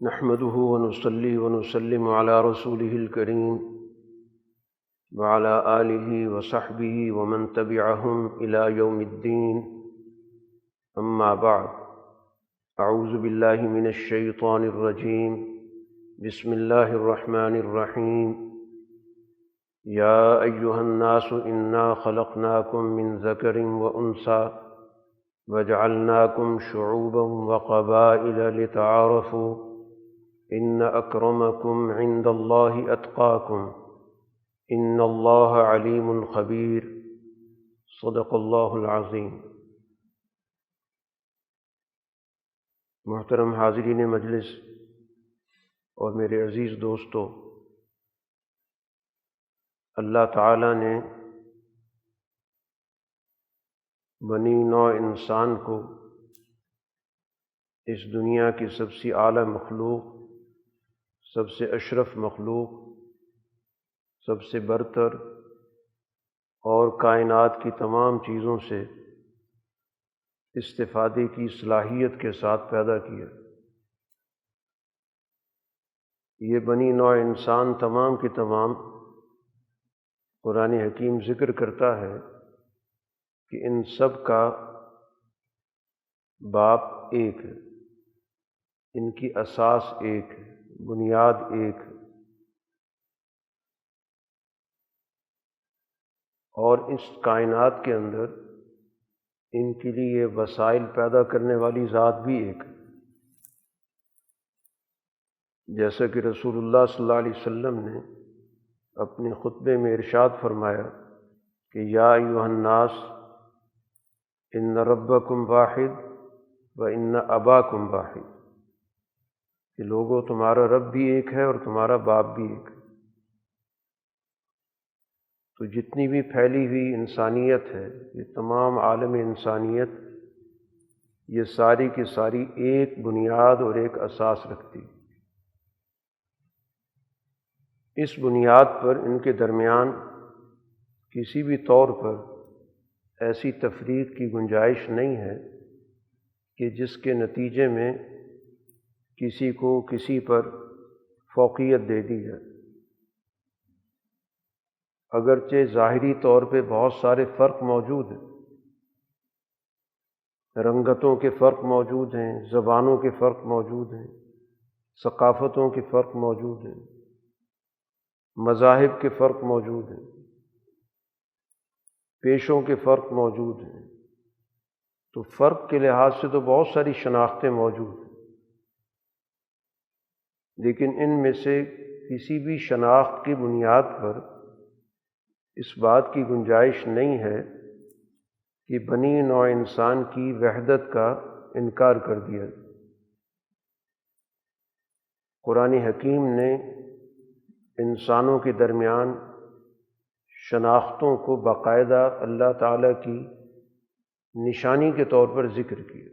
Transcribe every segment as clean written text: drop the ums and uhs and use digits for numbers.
نحمده ونصلي ونسلم على رسوله الكريم وعلى آله وصحبه ومن تبعهم إلى يوم الدين. أما بعد، أعوذ بالله من الشيطان الرجيم. بسم الله الرحمن الرحيم. يا أيها الناس إنا خلقناكم من ذكر وأنثى وجعلناكم شعوبا وقبائل لتعارفوا إن أكرمكم عند الله أتقاكم إن الله عليم خبير. صدق اللہ العظیم. محترم حاضرین مجلس اور میرے عزیز دوستو، اللہ تعالیٰ نے بنی نوع انسان کو اس دنیا کی سب سے اعلیٰ مخلوق، سب سے اشرف مخلوق، سب سے برتر اور کائنات کی تمام چیزوں سے استفادے کی صلاحیت کے ساتھ پیدا کیا. یہ بنی نوع انسان تمام کی تمام قرآن حکیم ذکر کرتا ہے کہ ان سب کا باپ ایک ہے، ان کی اساس ایک ہے، بنیاد ایک ہے، اور اس کائنات کے اندر ان کے لیے وسائل پیدا کرنے والی ذات بھی ایک ہے. جیسا کہ رسول اللہ صلی اللہ علیہ وسلم نے اپنے خطبے میں ارشاد فرمایا کہ یا ایھا الناس ان ربکم واحد و ان اباکم واحد، کہ لوگوں تمہارا رب بھی ایک ہے اور تمہارا باپ بھی ایک ہے. تو جتنی بھی پھیلی ہوئی انسانیت ہے، یہ تمام عالم انسانیت، یہ ساری کی ساری ایک بنیاد اور ایک اساس رکھتی. اس بنیاد پر ان کے درمیان کسی بھی طور پر ایسی تفریق کی گنجائش نہیں ہے کہ جس کے نتیجے میں کسی کو کسی پر فوقیت دے دی جائے. اگرچہ ظاہری طور پہ بہت سارے فرق موجود ہیں، رنگتوں کے فرق موجود ہیں، زبانوں کے فرق موجود ہیں، ثقافتوں کے فرق موجود ہیں، مذاہب کے فرق موجود ہیں، پیشوں کے فرق موجود ہیں. تو فرق کے لحاظ سے تو بہت ساری شناختیں موجود ہیں، لیکن ان میں سے کسی بھی شناخت کی بنیاد پر اس بات کی گنجائش نہیں ہے کہ بنی نوع انسان کی وحدت کا انکار کر دیا. قرآن حکیم نے انسانوں کے درمیان شناختوں کو باقاعدہ اللہ تعالیٰ کی نشانی کے طور پر ذکر کیا.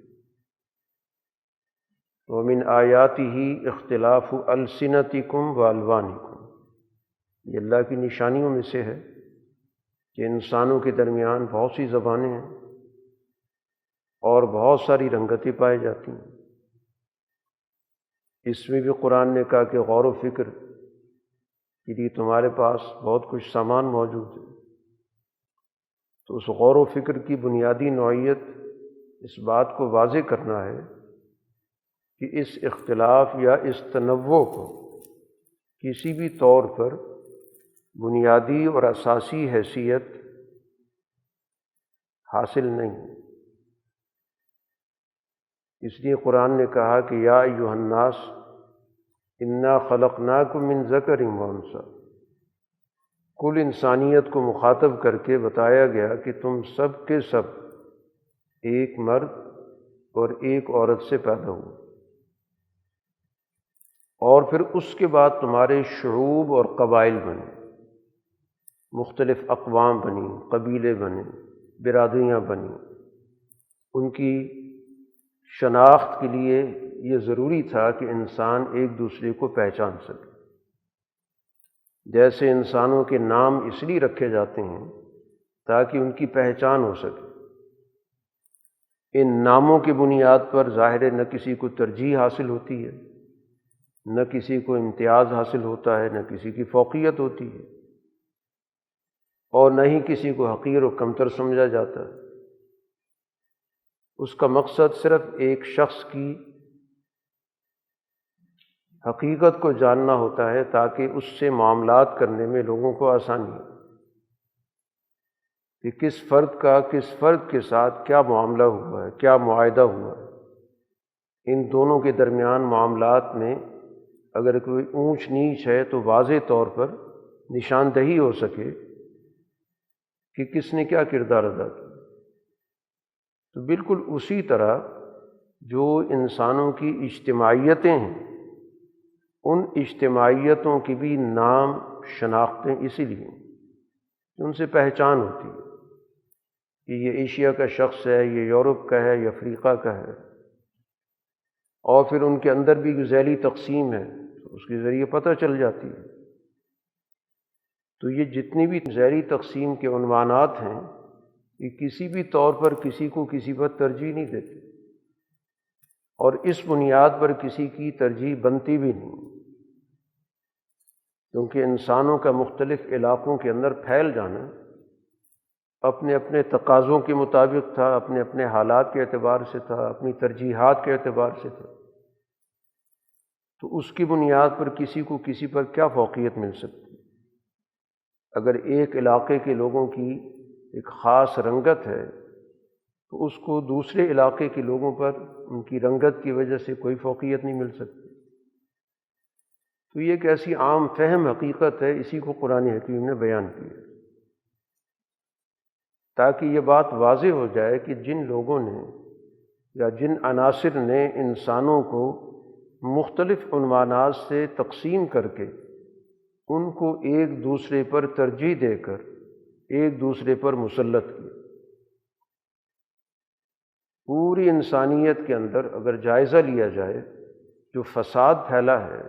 وَمِنْ آیَاتِهِ اخْتِلَافُ أَلْسِنَتِكُمْ وَأَلْوَانِكُمْ، یہ اللہ کی نشانیوں میں سے ہے کہ انسانوں کے درمیان بہت سی زبانیں ہیں اور بہت ساری رنگتیں پائی جاتی ہیں. اس میں بھی قرآن نے کہا کہ غور و فکر کے لیے تمہارے پاس بہت کچھ سامان موجود ہے. تو اس غور و فکر کی بنیادی نوعیت اس بات کو واضح کرنا ہے کہ اس اختلاف یا اس تنوع کو کسی بھی طور پر بنیادی اور اساسی حیثیت حاصل نہیں. اس لیے قرآن نے کہا کہ یا ایھا الناس انا خلقناکم من ذکر و انثی، کل انسانیت کو مخاطب کر کے بتایا گیا کہ تم سب کے سب ایک مرد اور ایک عورت سے پیدا ہوئے، اور پھر اس کے بعد تمہارے شعوب اور قبائل بنے، مختلف اقوام بنی، قبیلے بنے، برادریاں بنی. ان کی شناخت کے لیے یہ ضروری تھا کہ انسان ایک دوسرے کو پہچان سکے. جیسے انسانوں کے نام اس لیے رکھے جاتے ہیں تاکہ ان کی پہچان ہو سکے. ان ناموں کی بنیاد پر ظاہر نہ کسی کو ترجیح حاصل ہوتی ہے نہ کسی کو امتیاز حاصل ہوتا ہے، نہ کسی کی فوقیت ہوتی ہے، اور نہ ہی کسی کو حقیر و کمتر سمجھا جاتا ہے۔ اس کا مقصد صرف ایک شخص کی حقیقت کو جاننا ہوتا ہے تاکہ اس سے معاملات کرنے میں لوگوں کو آسانی ہو کہ کس فرد کا کس فرد کے ساتھ کیا معاملہ ہوا ہے، کیا معاہدہ ہوا ہے۔ ان دونوں کے درمیان معاملات میں اگر کوئی اونچ نیچ ہے تو واضح طور پر نشاندہی ہو سکے کہ کس نے کیا کردار ادا کیا۔ تو بالکل اسی طرح جو انسانوں کی اجتماعیتیں ہیں، ان اجتماعیتوں کی بھی نام شناختیں اسی لیے کہ ان سے پہچان ہوتی ہے کہ یہ ایشیا کا شخص ہے، یہ یورپ کا ہے، یہ افریقہ کا ہے، اور پھر ان کے اندر بھی ذیلی تقسیم ہے تو اس کے ذریعے پتہ چل جاتی ہے۔ تو یہ جتنی بھی ذیلی تقسیم کے عنوانات ہیں، یہ کسی بھی طور پر کسی کو کسی پر ترجیح نہیں دیتے، اور اس بنیاد پر کسی کی ترجیح بنتی بھی نہیں، کیونکہ انسانوں کا مختلف علاقوں کے اندر پھیل جانا اپنے اپنے تقاضوں کے مطابق تھا، اپنے اپنے حالات کے اعتبار سے تھا، اپنی ترجیحات کے اعتبار سے تھا۔ تو اس کی بنیاد پر کسی کو کسی پر کیا فوقیت مل سکتی؟ اگر ایک علاقے کے لوگوں کی ایک خاص رنگت ہے تو اس کو دوسرے علاقے کے لوگوں پر ان کی رنگت کی وجہ سے کوئی فوقیت نہیں مل سکتی۔ تو یہ ایک ایسی عام فہم حقیقت ہے، اسی کو قرآن حکیم نے بیان کیا تاکہ یہ بات واضح ہو جائے کہ جن لوگوں نے یا جن عناصر نے انسانوں کو مختلف عنوانات سے تقسیم کر کے ان کو ایک دوسرے پر ترجیح دے کر ایک دوسرے پر مسلط کیا، پوری انسانیت کے اندر اگر جائزہ لیا جائے جو فساد پھیلا ہے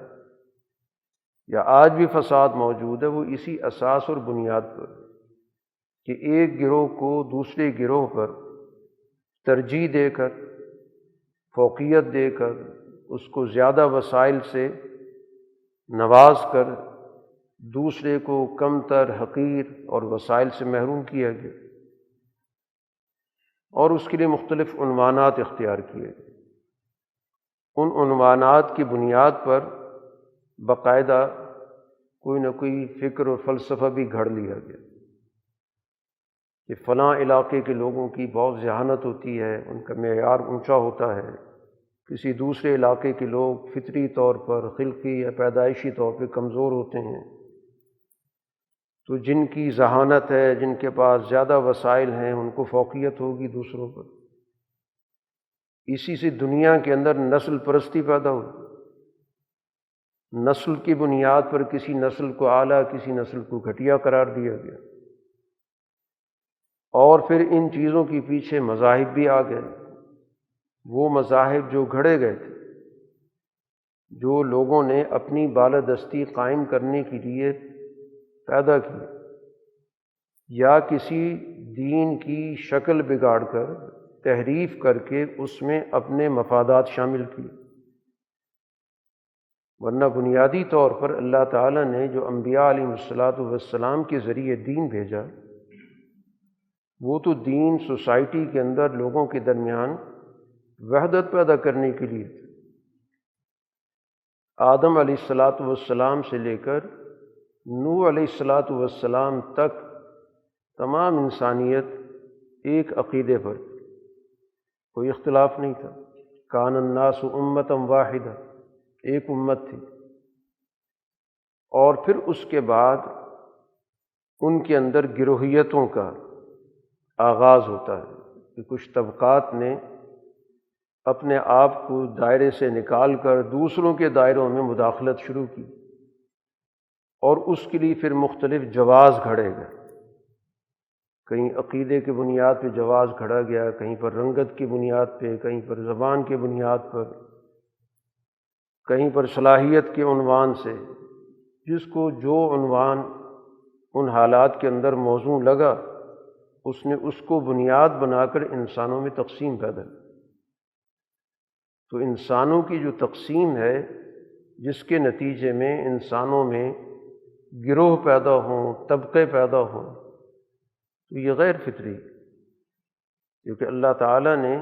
یا آج بھی فساد موجود ہے، وہ اسی اساس اور بنیاد پر کہ ایک گروہ کو دوسرے گروہ پر ترجیح دے کر، فوقیت دے کر، اس کو زیادہ وسائل سے نواز کر دوسرے کو کم تر، حقیر اور وسائل سے محروم کیا گیا، اور اس کے لیے مختلف عنوانات اختیار کیے گئے۔ ان عنوانات کی بنیاد پر باقاعدہ کوئی نہ کوئی فکر اور فلسفہ بھی گھڑ لیا گیا کہ فلاں علاقے کے لوگوں کی بہت ذہانت ہوتی ہے، ان کا معیار اونچا ہوتا ہے، کسی دوسرے علاقے کے لوگ فطری طور پر، خلقی یا پیدائشی طور پہ کمزور ہوتے ہیں، تو جن کی ذہانت ہے، جن کے پاس زیادہ وسائل ہیں، ان کو فوقیت ہوگی دوسروں پر۔ اسی سے دنیا کے اندر نسل پرستی پیدا ہوئی، نسل کی بنیاد پر کسی نسل کو اعلیٰ، کسی نسل کو گھٹیا قرار دیا گیا، اور پھر ان چیزوں کے پیچھے مذاہب بھی آ گئے۔ وہ مذاہب جو گھڑے گئے تھے، جو لوگوں نے اپنی بالادستی قائم کرنے کے لیے پیدا کی، یا کسی دین کی شکل بگاڑ کر، تحریف کر کے اس میں اپنے مفادات شامل کیے، ورنہ بنیادی طور پر اللہ تعالیٰ نے جو انبیاء علیہ السلام کے ذریعے دین بھیجا، وہ تو دین سوسائٹی کے اندر لوگوں کے درمیان وحدت پیدا کرنے کے لیے تھا۔ آدم علیہ السلام سے لے کر نوح علیہ السلام تک تمام انسانیت ایک عقیدے پر تھی، کوئی اختلاف نہیں تھا۔ کان الناس امۃ واحدہ، ایک امت تھی، اور پھر اس کے بعد ان کے اندر گروہیتوں کا آغاز ہوتا ہے کہ کچھ طبقات نے اپنے آپ کو دائرے سے نکال کر دوسروں کے دائروں میں مداخلت شروع کی، اور اس کے لیے پھر مختلف جواز گھڑے گئے۔ کہیں عقیدے کی بنیاد پہ جواز گھڑا گیا، کہیں پر رنگت کی بنیاد پہ، کہیں پر زبان کی بنیاد پر، کہیں پر صلاحیت کے عنوان سے، جس کو جو عنوان ان حالات کے اندر موزوں لگا، اس نے اس کو بنیاد بنا کر انسانوں میں تقسیم پیدا کی۔ تو انسانوں کی جو تقسیم ہے، جس کے نتیجے میں انسانوں میں گروہ پیدا ہوں، طبقے پیدا ہوں، تو یہ غیر فطری، کیونکہ اللہ تعالیٰ نے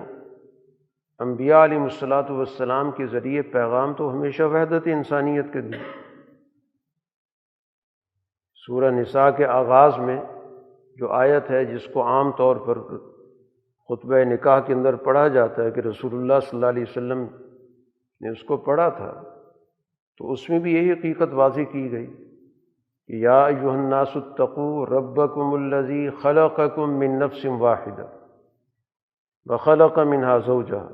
انبیاء علیہ الصلاۃ والسلام کے ذریعے پیغام تو ہمیشہ وحدت انسانیت کے دی۔ سورہ نساء کے آغاز میں جو آیت ہے جس کو عام طور پر خطبہ نکاح کے اندر پڑھا جاتا ہے کہ رسول اللہ صلی اللہ علیہ وسلم نے اس کو پڑھا تھا، تو اس میں بھی یہی حقیقت واضح کی گئی کہ یا ایھا الناس اتقوا ربکم الذی خلقکم من نفس واحدہ وخلق منها زوجها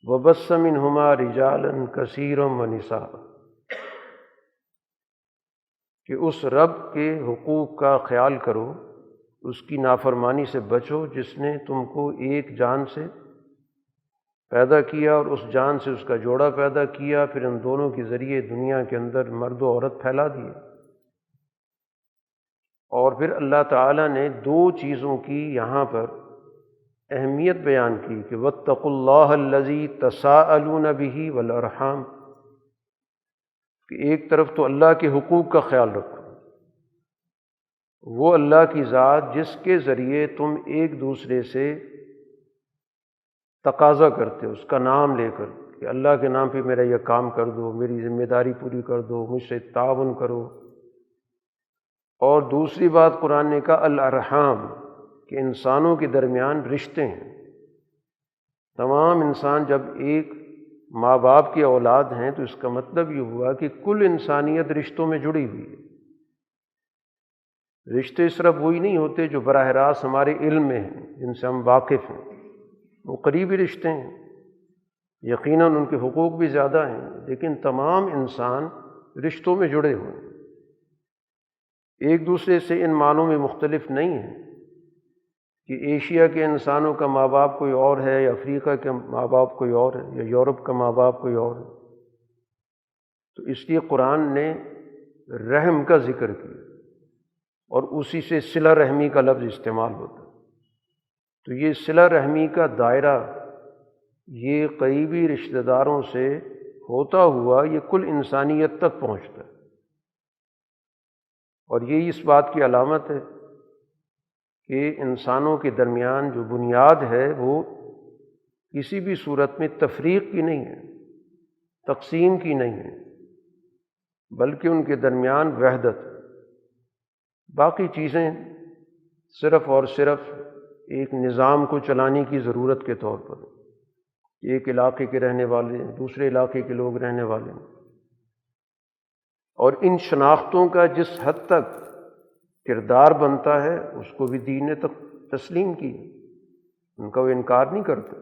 وبث منہما رجالا کثیرا ونساء، کہ اس رب کے حقوق کا خیال کرو، اس کی نافرمانی سے بچو جس نے تم کو ایک جان سے پیدا کیا اور اس جان سے اس کا جوڑا پیدا کیا، پھر ان دونوں کے ذریعے دنیا کے اندر مرد و عورت پھیلا دیے۔ اور پھر اللہ تعالیٰ نے دو چیزوں کی یہاں پر اہمیت بیان کی کہ واتقوا اللہ الذی تساءلون بہ والارحام، کہ ایک طرف تو اللہ کے حقوق کا خیال رکھو، وہ اللہ کی ذات جس کے ذریعے تم ایک دوسرے سے تقاضا کرتے ہو، اس کا نام لے کر کہ اللہ کے نام پہ میرا یہ کام کر دو، میری ذمہ داری پوری کر دو، مجھ سے تعاون کرو۔ اور دوسری بات قرآن نے کہا الارحام، کہ انسانوں کے درمیان رشتے ہیں۔ تمام انسان جب ایک ماں باپ کی اولاد ہیں تو اس کا مطلب یہ ہوا کہ کل انسانیت رشتوں میں جڑی ہوئی ہے۔ رشتے صرف وہی نہیں ہوتے جو براہ راست ہمارے علم میں ہیں، جن سے ہم واقف ہیں، وہ قریبی رشتے ہیں، یقیناً ان کے حقوق بھی زیادہ ہیں، لیکن تمام انسان رشتوں میں جڑے ہوئے ہیں، ایک دوسرے سے ان معنوں میں مختلف نہیں ہیں کہ ایشیا کے انسانوں کا ماں باپ کوئی اور ہے، یا افریقہ کے ماں باپ کوئی اور ہے، یا یورپ کا ماں باپ کوئی اور ہے۔ تو اس لیے قرآن نے رحم کا ذکر کیا، اور اسی سے صلہ رحمی کا لفظ استعمال ہوتا ہے۔ تو یہ صلہ رحمی کا دائرہ یہ قریبی رشتہ داروں سے ہوتا ہوا یہ کل انسانیت تک پہنچتا ہے، اور یہی اس بات کی علامت ہے کہ انسانوں کے درمیان جو بنیاد ہے وہ کسی بھی صورت میں تفریق کی نہیں ہے، تقسیم کی نہیں ہے، بلکہ ان کے درمیان وحدت ہے۔ باقی چیزیں صرف اور صرف ایک نظام کو چلانے کی ضرورت کے طور پر، ایک علاقے کے رہنے والے دوسرے علاقے کے لوگ رہنے والے ہیں، اور ان شناختوں کا جس حد تک کردار بنتا ہے اس کو بھی دین نے تسلیم کی، ان کا وہ انکار نہیں کرتا۔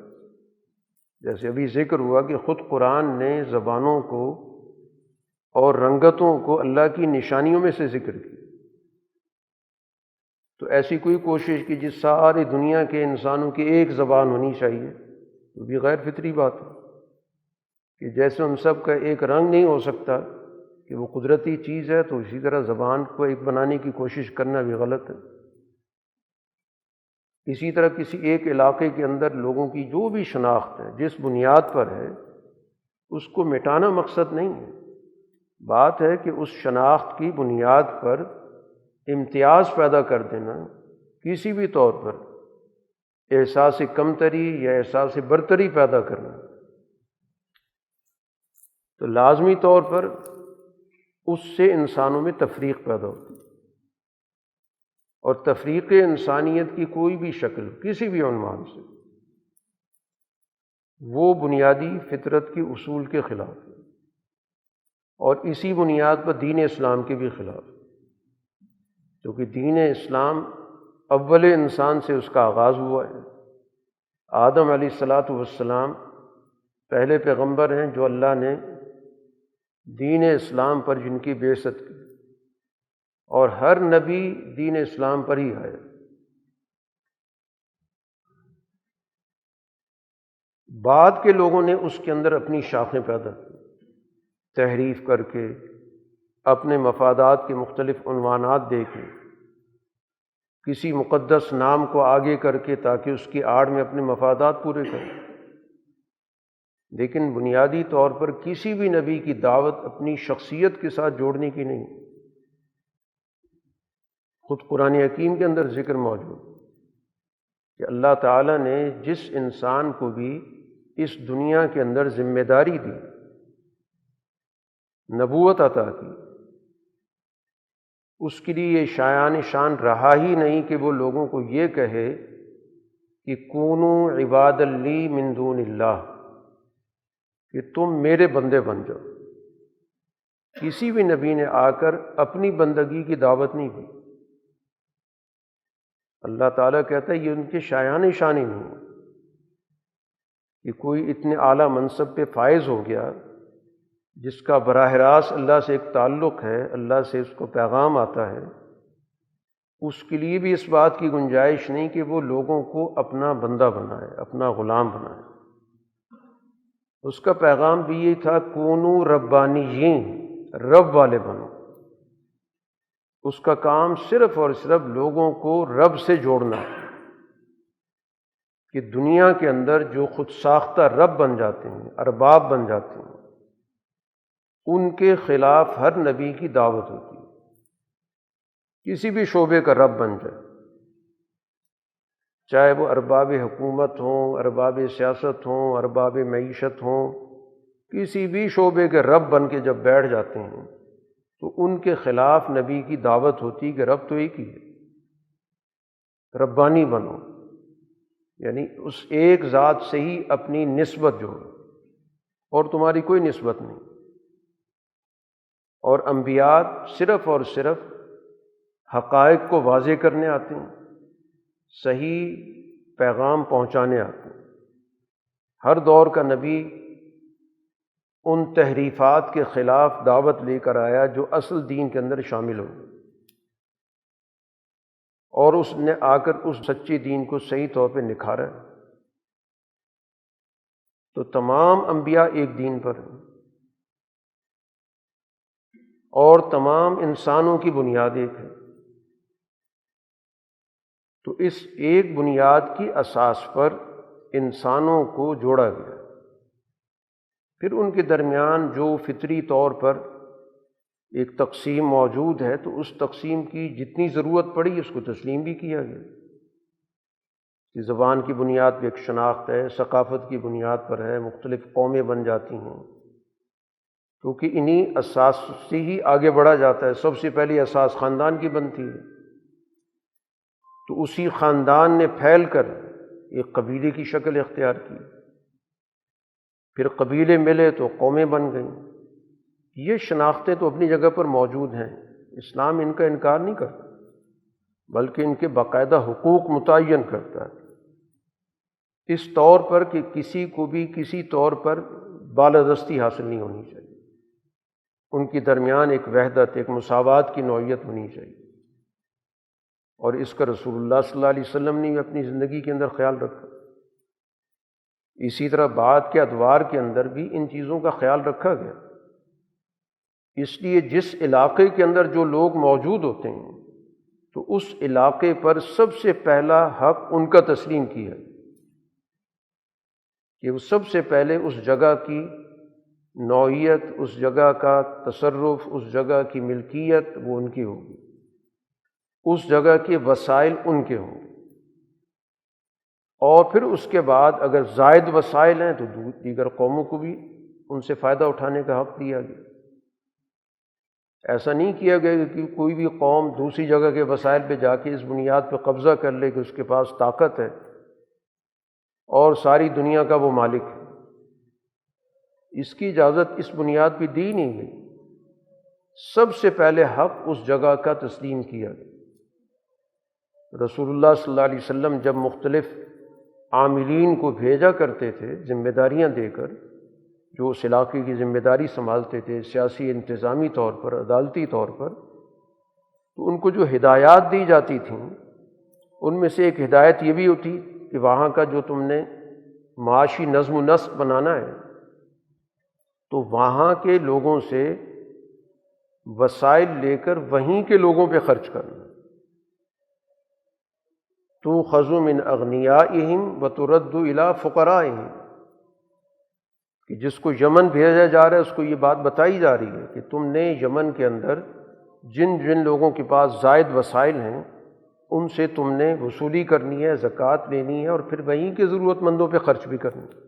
جیسے ابھی ذکر ہوا کہ خود قرآن نے زبانوں کو اور رنگتوں کو اللہ کی نشانیوں میں سے ذکر کیا، تو ایسی کوئی کوشش کی جس ساری دنیا کے انسانوں کی ایک زبان ہونی چاہیے، وہ بھی غیر فطری بات ہے، کہ جیسے ہم سب کا ایک رنگ نہیں ہو سکتا کہ وہ قدرتی چیز ہے، تو اسی طرح زبان کو ایک بنانے کی کوشش کرنا بھی غلط ہے۔ اسی طرح کسی ایک علاقے کے اندر لوگوں کی جو بھی شناخت ہے جس بنیاد پر ہے اس کو مٹانا مقصد نہیں ہے، بات ہے کہ اس شناخت کی بنیاد پر امتیاز پیدا کر دینا، کسی بھی طور پر احساس کمتری یا احساس برتری پیدا کرنا، تو لازمی طور پر اس سے انسانوں میں تفریق پیدا ہوتی ہے، اور تفریق انسانیت کی کوئی بھی شکل کسی بھی عنوان سے وہ بنیادی فطرت کے اصول کے خلاف ہے، اور اسی بنیاد پر دین اسلام کے بھی خلاف ہے، کیونکہ دین اسلام اول انسان سے اس کا آغاز ہوا ہے۔ آدم علیہ الصلاۃ والسلام پہلے پیغمبر ہیں جو اللہ نے دین اسلام پر جن کی بعثت کی، اور ہر نبی دین اسلام پر ہی آیا۔ بعد کے لوگوں نے اس کے اندر اپنی شاخیں پیدا کی، تحریف کر کے، اپنے مفادات کے مختلف عنوانات دے کے، کسی مقدس نام کو آگے کر کے تاکہ اس کی آڑ میں اپنے مفادات پورے کریں۔ لیکن بنیادی طور پر کسی بھی نبی کی دعوت اپنی شخصیت کے ساتھ جوڑنے کی نہیں۔ خود قرآن حکیم کے اندر ذکر موجود کہ اللہ تعالیٰ نے جس انسان کو بھی اس دنیا کے اندر ذمہ داری دی، نبوت عطا کی، اس کے لیے یہ شایان شان رہا ہی نہیں کہ وہ لوگوں کو یہ کہے کہ کونوا عبادا لی من دون اللہ، کہ تم میرے بندے بن جاؤ۔ کسی بھی نبی نے آ کر اپنی بندگی کی دعوت نہیں دی۔ اللہ تعالیٰ کہتا ہے یہ ان کے شایان شان ہی نہیں کہ کوئی اتنے اعلیٰ منصب پہ فائز ہو گیا جس کا براہ راست اللہ سے ایک تعلق ہے، اللہ سے اس کو پیغام آتا ہے، اس کے لیے بھی اس بات کی گنجائش نہیں کہ وہ لوگوں کو اپنا بندہ بنائے، اپنا غلام بنائے۔ اس کا پیغام بھی یہ تھا کونوا ربانیین، رب والے بنو۔ اس کا کام صرف اور صرف لوگوں کو رب سے جوڑنا ہے، کہ دنیا کے اندر جو خود ساختہ رب بن جاتے ہیں، ارباب بن جاتے ہیں، ان کے خلاف ہر نبی کی دعوت ہوتی ہے۔ کسی بھی شعبے کا رب بن جائے، چاہے وہ ارباب حکومت ہوں، ارباب سیاست ہوں، ارباب معیشت ہوں، کسی بھی شعبے کے رب بن کے جب بیٹھ جاتے ہیں تو ان کے خلاف نبی کی دعوت ہوتی کہ رب تو ایک ہی ہے، ربانی بنو، یعنی اس ایک ذات سے ہی اپنی نسبت جوڑو اور تمہاری کوئی نسبت نہیں۔ اور انبیاء صرف اور صرف حقائق کو واضح کرنے آتے ہیں، صحیح پیغام پہنچانے آتے ہیں۔ ہر دور کا نبی ان تحریفات کے خلاف دعوت لے کر آیا جو اصل دین کے اندر شامل ہو، اور اس نے آ کر اس سچے دین کو صحیح طور پہ نکھارا۔ تو تمام انبیاء ایک دین پر ہیں، اور تمام انسانوں کی بنیاد ایک ہے۔ تو اس ایک بنیاد کی اساس پر انسانوں کو جوڑا گیا۔ پھر ان کے درمیان جو فطری طور پر ایک تقسیم موجود ہے تو اس تقسیم کی جتنی ضرورت پڑی اس کو تسلیم بھی کیا گیا، کہ زبان کی بنیاد پہ ایک شناخت ہے، ثقافت کی بنیاد پر ہے، مختلف قومیں بن جاتی ہیں، کیونکہ انہی اساس سے ہی آگے بڑھا جاتا ہے۔ سب سے پہلی اساس خاندان کی بنتی ہے، تو اسی خاندان نے پھیل کر ایک قبیلے کی شکل اختیار کی، پھر قبیلے ملے تو قومیں بن گئیں۔ یہ شناختیں تو اپنی جگہ پر موجود ہیں، اسلام ان کا انکار نہیں کرتا، بلکہ ان کے باقاعدہ حقوق متعین کرتا ہے، اس طور پر کہ کسی کو بھی کسی طور پر بالادستی حاصل نہیں ہونی چاہیے، ان کے درمیان ایک وحدت، ایک مساوات کی نوعیت ہونی چاہیے۔ اور اس کا رسول اللہ صلی اللہ علیہ وسلم نے بھی اپنی زندگی کے اندر خیال رکھا۔ اسی طرح بعد کے ادوار کے اندر بھی ان چیزوں کا خیال رکھا گیا۔ اس لیے جس علاقے کے اندر جو لوگ موجود ہوتے ہیں تو اس علاقے پر سب سے پہلا حق ان کا تسلیم کیا کہ وہ سب سے پہلے اس جگہ کی نوعیت، اس جگہ کا تصرف، اس جگہ کی ملکیت وہ ان کی ہوگی، اس جگہ کے وسائل ان کے ہوں گے، اور پھر اس کے بعد اگر زائد وسائل ہیں تو دیگر قوموں کو بھی ان سے فائدہ اٹھانے کا حق دیا گیا۔ ایسا نہیں کیا گیا کہ کوئی بھی قوم دوسری جگہ کے وسائل پہ جا کے اس بنیاد پہ قبضہ کر لے کہ اس کے پاس طاقت ہے اور ساری دنیا کا وہ مالک ہے۔ اس کی اجازت اس بنیاد پہ دی نہیں گئی۔ سب سے پہلے حق اس جگہ کا تسلیم کیا گیا۔ رسول اللہ صلی اللہ علیہ وسلم جب مختلف عاملین کو بھیجا کرتے تھے ذمہ داریاں دے کر، جو اس علاقے کی ذمہ داری سنبھالتے تھے سیاسی، انتظامی طور پر، عدالتی طور پر، تو ان کو جو ہدایات دی جاتی تھیں ان میں سے ایک ہدایت یہ بھی ہوتی کہ وہاں کا جو تم نے معاشی نظم و نسق بنانا ہے تو وہاں کے لوگوں سے وسائل لے کر وہیں کے لوگوں پہ خرچ کرنا۔ تُؤْخَذُ مِنْ أَغْنِيَائِهِمْ وَتُرَدُّ إِلَىٰ فُقَرَائِهِمْ، کہ جس کو یمن بھیجا جا رہا ہے اس کو یہ بات بتائی جا رہی ہے کہ تم نے یمن کے اندر جن جن لوگوں کے پاس زائد وسائل ہیں ان سے تم نے وصولی کرنی ہے، زکوٰۃ لینی ہے، اور پھر وہیں کے ضرورت مندوں پہ خرچ بھی کرنی ہے۔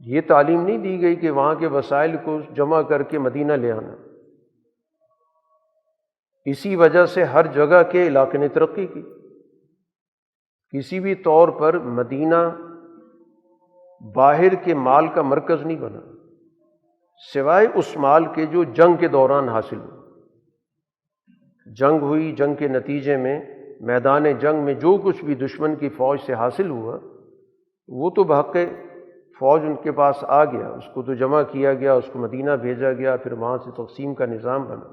یہ تعلیم نہیں دی گئی کہ وہاں کے وسائل کو جمع کر کے مدینہ لے آنا۔ اسی وجہ سے ہر جگہ کے علاقے نے ترقی کی۔ کسی بھی طور پر مدینہ باہر کے مال کا مرکز نہیں بنا، سوائے اس مال کے جو جنگ کے دوران حاصل ہوا۔ جنگ ہوئی، جنگ کے نتیجے میں میدان جنگ میں جو کچھ بھی دشمن کی فوج سے حاصل ہوا وہ تو بحق فوج ان کے پاس آ گیا، اس کو تو جمع کیا گیا، اس کو مدینہ بھیجا گیا، پھر وہاں سے تقسیم کا نظام بنا۔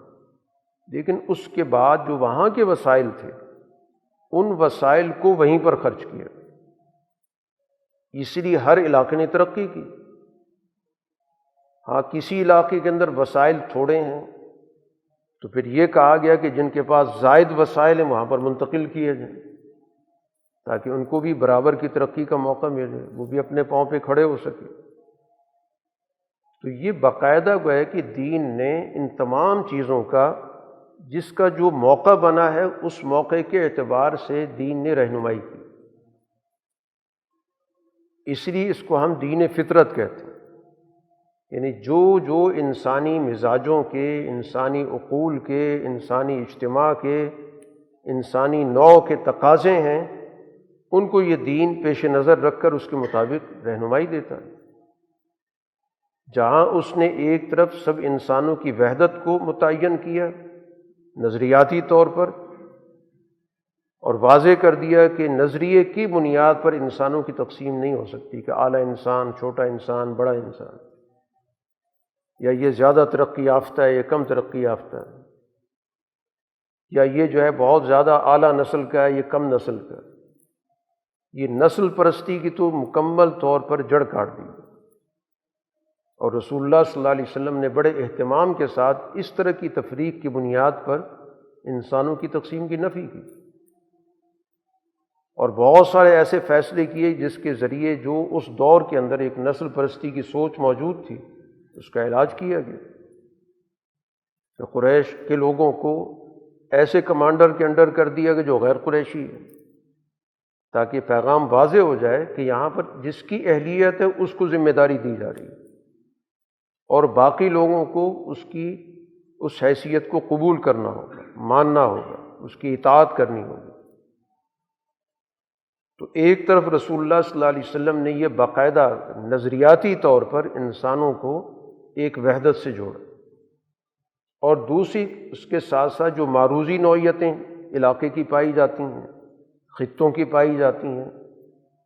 لیکن اس کے بعد جو وہاں کے وسائل تھے ان وسائل کو وہیں پر خرچ کیا، اس لیے ہر علاقے نے ترقی کی۔ ہاں کسی علاقے کے اندر وسائل تھوڑے ہیں تو پھر یہ کہا گیا کہ جن کے پاس زائد وسائل ہیں وہاں پر منتقل کیے جائیں تاکہ ان کو بھی برابر کی ترقی کا موقع ملے، وہ بھی اپنے پاؤں پہ کھڑے ہو سکے۔ تو یہ باقاعدہ گویا کہ دین نے ان تمام چیزوں کا جس کا جو موقع بنا ہے اس موقع کے اعتبار سے دین نے رہنمائی کی۔ اس لیے اس کو ہم دین فطرت کہتے ہیں، یعنی جو انسانی مزاجوں کے، انسانی عقول کے، انسانی اجتماع کے، انسانی نوع کے تقاضے ہیں ان کو یہ دین پیش نظر رکھ کر اس کے مطابق رہنمائی دیتا ہے۔ جہاں اس نے ایک طرف سب انسانوں کی وحدت کو متعین کیا نظریاتی طور پر، اور واضح کر دیا کہ نظریے کی بنیاد پر انسانوں کی تقسیم نہیں ہو سکتی کہ اعلیٰ انسان، چھوٹا انسان، بڑا انسان، یا یہ زیادہ ترقی یافتہ ہے، یہ کم ترقی یافتہ ہے، یا یہ جو ہے بہت زیادہ اعلیٰ نسل کا ہے، یہ کم نسل کا ہے۔ یہ نسل پرستی کی تو مکمل طور پر جڑ کاٹ دی، اور رسول اللہ صلی اللہ علیہ وسلم نے بڑے اہتمام کے ساتھ اس طرح کی تفریق کی بنیاد پر انسانوں کی تقسیم کی نفی کی، اور بہت سارے ایسے فیصلے کیے جس کے ذریعے جو اس دور کے اندر ایک نسل پرستی کی سوچ موجود تھی اس کا علاج کیا گیا، کہ قریش کے لوگوں کو ایسے کمانڈر کے انڈر کر دیا کہ جو غیر قریشی ہے، تاکہ پیغام واضح ہو جائے کہ یہاں پر جس کی اہلیت ہے اس کو ذمہ داری دی جا رہی ہے، اور باقی لوگوں کو اس کی اس حیثیت کو قبول کرنا ہوگا، ماننا ہوگا، اس کی اطاعت کرنی ہوگی۔ تو ایک طرف رسول اللہ صلی اللہ علیہ وسلم نے یہ باقاعدہ نظریاتی طور پر انسانوں کو ایک وحدت سے جوڑا، اور دوسری اس کے ساتھ ساتھ جو معروضی نوعیتیں علاقے کی پائی جاتی ہیں، خطوں کی پائی جاتی ہیں،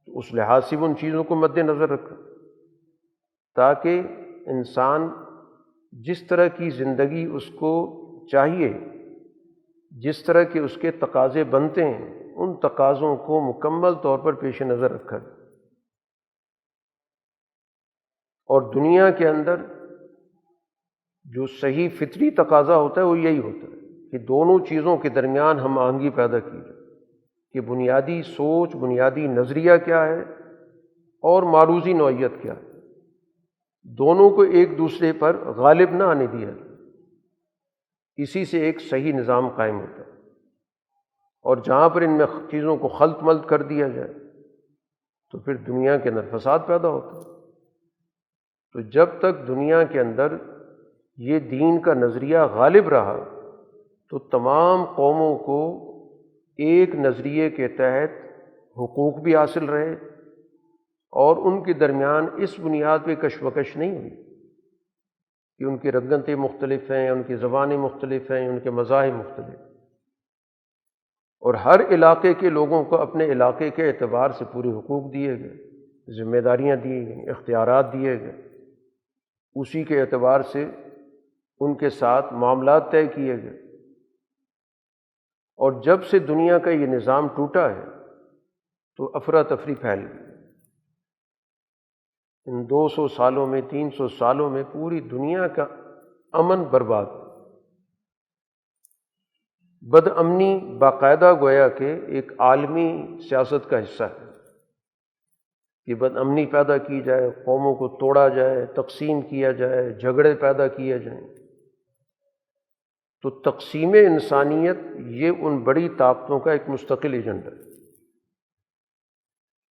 تو اس لحاظ سے ان چیزوں کو مد نظر رکھا تاکہ انسان جس طرح کی زندگی اس کو چاہیے، جس طرح کے اس کے تقاضے بنتے ہیں، ان تقاضوں کو مکمل طور پر پیش نظر رکھا ہے۔ اور دنیا کے اندر جو صحیح فطری تقاضا ہوتا ہے وہ یہی ہوتا ہے کہ دونوں چیزوں کے درمیان ہم آہنگی پیدا کی جائے، کہ بنیادی سوچ، بنیادی نظریہ کیا ہے اور معروضی نوعیت کیا ہے، دونوں کو ایک دوسرے پر غالب نہ آنے دیا جائے۔ اسی سے ایک صحیح نظام قائم ہوتا ہے، اور جہاں پر ان میں چیزوں کو خلط ملط کر دیا جائے تو پھر دنیا کے اندر فساد پیدا ہوتا ہے۔ تو جب تک دنیا کے اندر یہ دین کا نظریہ غالب رہا تو تمام قوموں کو ایک نظریے کے تحت حقوق بھی حاصل رہے، اور ان کے درمیان اس بنیاد پہ کشمکش نہیں ہوئی کہ ان کی رنگتیں مختلف ہیں، ان کی زبانیں مختلف ہیں، ان کے مذاہب مختلف، اور ہر علاقے کے لوگوں کو اپنے علاقے کے اعتبار سے پورے حقوق دیے گئے، ذمہ داریاں دی گئیں، اختیارات دیے گئے، اسی کے اعتبار سے ان کے ساتھ معاملات طے کیے گئے۔ اور جب سے دنیا کا یہ نظام ٹوٹا ہے تو افراتفری پھیل گئی۔ ان 200 سالوں میں، 300 سالوں میں پوری دنیا کا امن برباد، بد امنی باقاعدہ گویا کہ ایک عالمی سیاست کا حصہ ہے۔ کہ بد امنی پیدا کی جائے، قوموں کو توڑا جائے، تقسیم کیا جائے، جھگڑے پیدا کیے جائیں۔ تو تقسیم انسانیت یہ ان بڑی طاقتوں کا ایک مستقل ایجنڈا ہے۔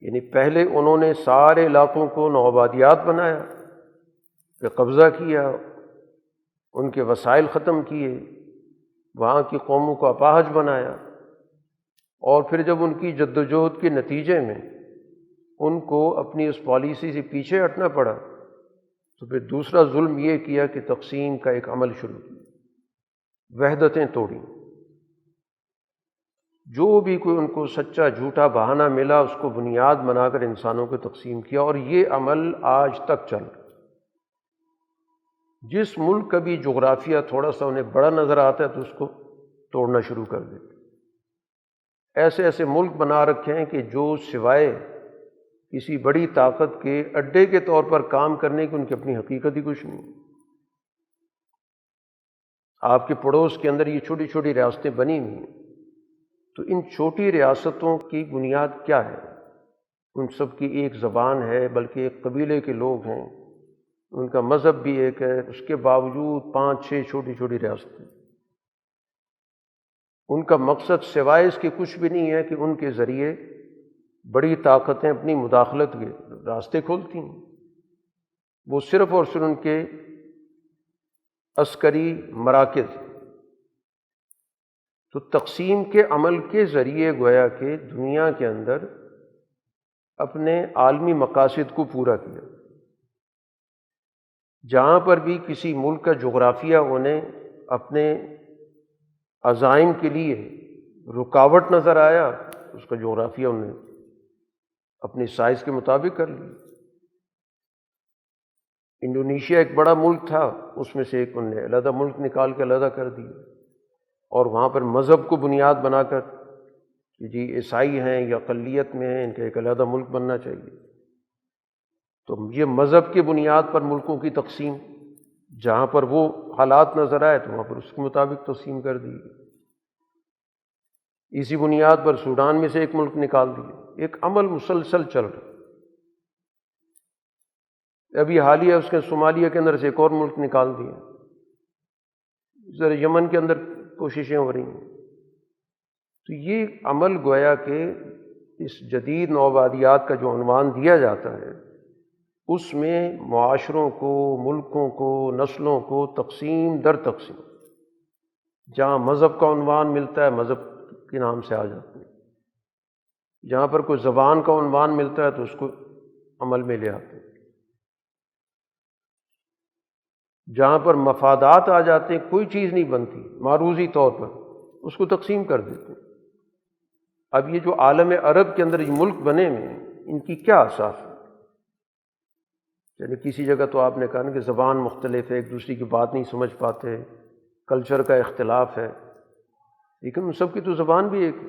یعنی پہلے انہوں نے سارے علاقوں کو نوآبادیات بنایا، پہ قبضہ کیا، ان کے وسائل ختم کیے، وہاں کی قوموں کو اپاہج بنایا، اور پھر جب ان کی جدوجہد کے نتیجے میں ان کو اپنی اس پالیسی سے پیچھے ہٹنا پڑا، تو پھر دوسرا ظلم یہ کیا کہ تقسیم کا ایک عمل شروع کیا، وحدتیں توڑیں۔ جو بھی کوئی ان کو سچا جھوٹا بہانہ ملا اس کو بنیاد بنا کر انسانوں کو تقسیم کیا، اور یہ عمل آج تک چل رہا۔ جس ملک کا بھی جغرافیہ تھوڑا سا انہیں بڑا نظر آتا ہے تو اس کو توڑنا شروع کر دیتے۔ ایسے ایسے ملک بنا رکھے ہیں کہ جو سوائے کسی بڑی طاقت کے اڈے کے طور پر کام کرنے کی ان کی اپنی حقیقت ہی کچھ نہیں۔ آپ کے پڑوس کے اندر یہ چھوٹی چھوٹی ریاستیں بنی ہوئی ہیں، تو ان چھوٹی ریاستوں کی بنیاد کیا ہے؟ ان سب کی ایک زبان ہے، بلکہ ایک قبیلے کے لوگ ہیں، ان کا مذہب بھی ایک ہے، اس کے باوجود 5-6 چھوٹی چھوٹی ریاستیں۔ ان کا مقصد سوائے اس کے کچھ بھی نہیں ہے کہ ان کے ذریعے بڑی طاقتیں اپنی مداخلت کے راستے کھولتی ہیں۔ وہ صرف اور صرف ان کے عسکری مراکز۔ تو تقسیم کے عمل کے ذریعے گویا کہ دنیا کے اندر اپنے عالمی مقاصد کو پورا کیا۔ جہاں پر بھی کسی ملک کا جغرافیہ انہیں اپنے عزائم کے لیے رکاوٹ نظر آیا، اس کا جغرافیہ انہیں اپنی سائز کے مطابق کر لی۔ انڈونیشیا ایک بڑا ملک تھا، اس میں سے ایک انہوں نے علیحدہ ملک نکال کے علیحدہ کر دیا، اور وہاں پر مذہب کو بنیاد بنا کر کہ جی عیسائی ہیں یا اقلیت میں ہیں، ان کا ایک علیحدہ ملک بننا چاہیے۔ تو یہ مذہب کی بنیاد پر ملکوں کی تقسیم، جہاں پر وہ حالات نظر آئے تو وہاں پر اس کے مطابق تقسیم کر دی۔ اسی بنیاد پر سوڈان میں سے ایک ملک نکال دیا۔ ایک عمل مسلسل چل رہا۔ ابھی حالیہ اس کے صومالیہ کے اندر سے ایک اور ملک نکال دیا، ذرا یمن کے اندر کوششیں ہو رہی ہیں۔ تو یہ عمل گویا کہ اس جدید نوآبادیات کا جو عنوان دیا جاتا ہے، اس میں معاشروں کو، ملکوں کو، نسلوں کو تقسیم در تقسیم۔ جہاں مذہب کا عنوان ملتا ہے مذہب کے نام سے آ جاتے ہیں، جہاں پر کوئی زبان کا عنوان ملتا ہے تو اس کو عمل میں لے آتے ہیں، جہاں پر مفادات آ جاتے ہیں، کوئی چیز نہیں بنتی معروضی طور پر، اس کو تقسیم کر دیتے ہیں۔ اب یہ جو عالم عرب کے اندر یہ ملک بنے ہوئے ہیں، ان کی کیا اساس ہے؟ یعنی کسی جگہ تو آپ نے کہا نا کہ زبان مختلف ہے، ایک دوسرے کی بات نہیں سمجھ پاتے، کلچر کا اختلاف ہے، لیکن ان سب کی تو زبان بھی ایک ہے،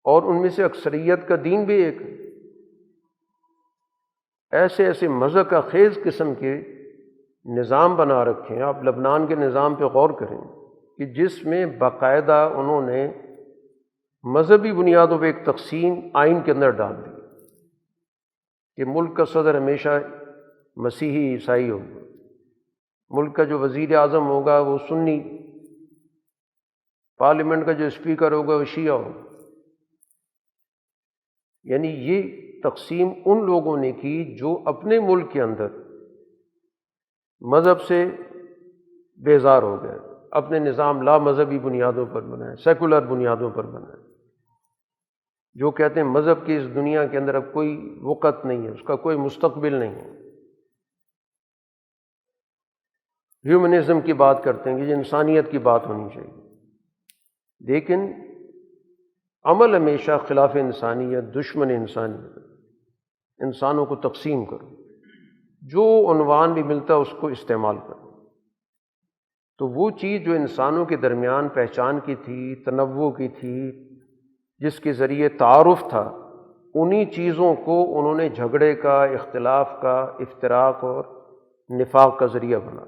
اور ان میں سے اکثریت کا دین بھی ایک ہے۔ ایسے ایسے مذہب کا خیز قسم کے نظام بنا رکھے ہیں۔ آپ لبنان کے نظام پہ غور کریں کہ جس میں باقاعدہ انہوں نے مذہبی بنیادوں پہ ایک تقسیم آئین کے اندر ڈال دی کہ ملک کا صدر ہمیشہ مسیحی عیسائی ہوگا، ملک کا جو وزیر اعظم ہوگا وہ سنی، پارلیمنٹ کا جو اسپیکر ہوگا وہ شیعہ ہوگا۔ یعنی یہ تقسیم ان لوگوں نے کی جو اپنے ملک کے اندر مذہب سے بیزار ہو گئے، اپنے نظام لا مذہبی بنیادوں پر بنائے، سیکولر بنیادوں پر بنائے، جو کہتے ہیں مذہب کی اس دنیا کے اندر اب کوئی وقت نہیں ہے، اس کا کوئی مستقبل نہیں ہے۔ ہیومنزم کی بات کرتے ہیں کہ یہ انسانیت کی بات ہونی چاہیے، لیکن عمل ہمیشہ خلاف انسانیت، دشمن انسانیت۔ انسانوں کو تقسیم کرو، جو عنوان بھی ملتا اس کو استعمال کرو۔ تو وہ چیز جو انسانوں کے درمیان پہچان کی تھی، تنوع کی تھی، جس کے ذریعے تعارف تھا، انہی چیزوں کو انہوں نے جھگڑے کا، اختلاف کا، افتراق اور نفاق کا ذریعہ بنا،